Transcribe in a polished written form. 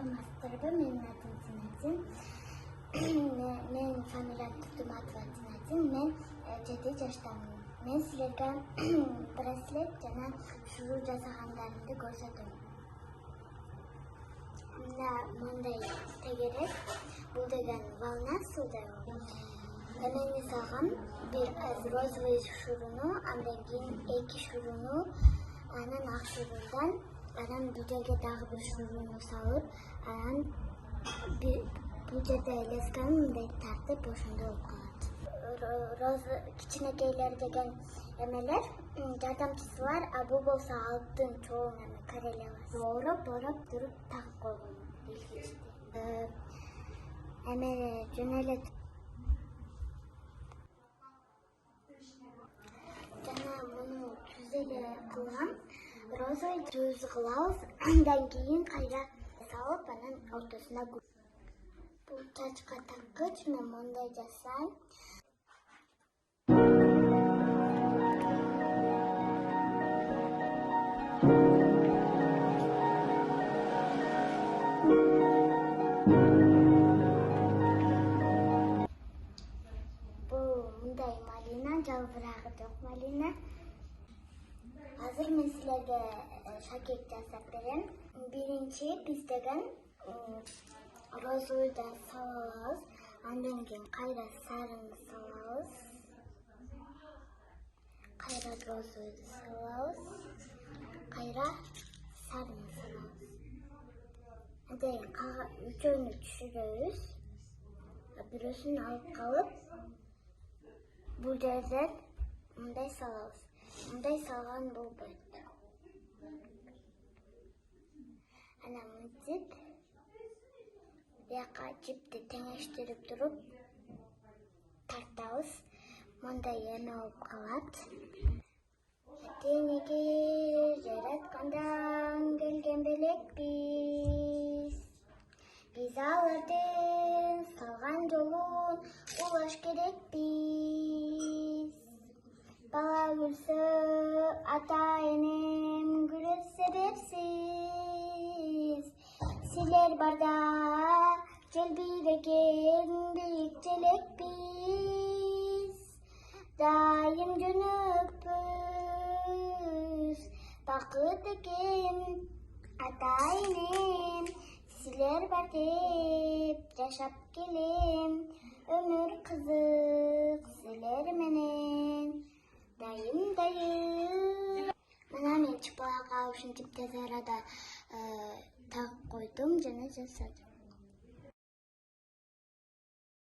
саламатсыздарбы, менин атым Тиназин. Менин фамилиям Туртуматова Тиназин. Мен 7 жаштамын. Мен силерге браслет жана шуруу жасагандарымды көрсөтөм. Мына мындай тегерек, бул деген волна суудай. Эмени салгам, бир розовый шурууну, андан кийин 2 шурууну, анан ак шуруудан, анан бул жерге дагы бир шурууну салып, анан бул жерде лесканы мындай тартып ошондой болуп калат. Кичинекейлер деген эмелер, жардамчысы бар, а бул болсо алтын чоң королевасы. Ороп туруп тагып койгон. Эме жөн эле жана муну түз эле кылгам. Розовый түз кылабыз, андан кийин кайра салып, анан ортосуна бул чачка таккыч, мен мындай жасайм. Бул мындай малина, жалбырагы жок малина. Азыр мен силерге шакек жасап берем. Биринчи биз деген розовыйды салабыз, андан кийин кайра сарыны салабыз, кайра розовыйды салабыз, кайра сарыны салабыз. Андан кийин үчөөнү түшүрөбүз, бирөөсүн алып калып, бул жерден мындай салабыз. Мындай салган болбойт. Анан мынтип бияка жипти теңештирип туруп тартабыз. Мындай эме болуп калат. Денеге жараткандан келген белекпиз. Биз алардын салган жолун улаш керекпиз. Бала күлсө ата энем күлөт себепсиз. Силер барда желбиреген бийик желекпиз. Дайым жөнөкпүз бакыт экен ата энем. Силер бар деп жашап келем, өмүр кызык силер менен. Дайым. Мына мен чыпалакка ушинтип тез арада тагып койдум жана жасадым.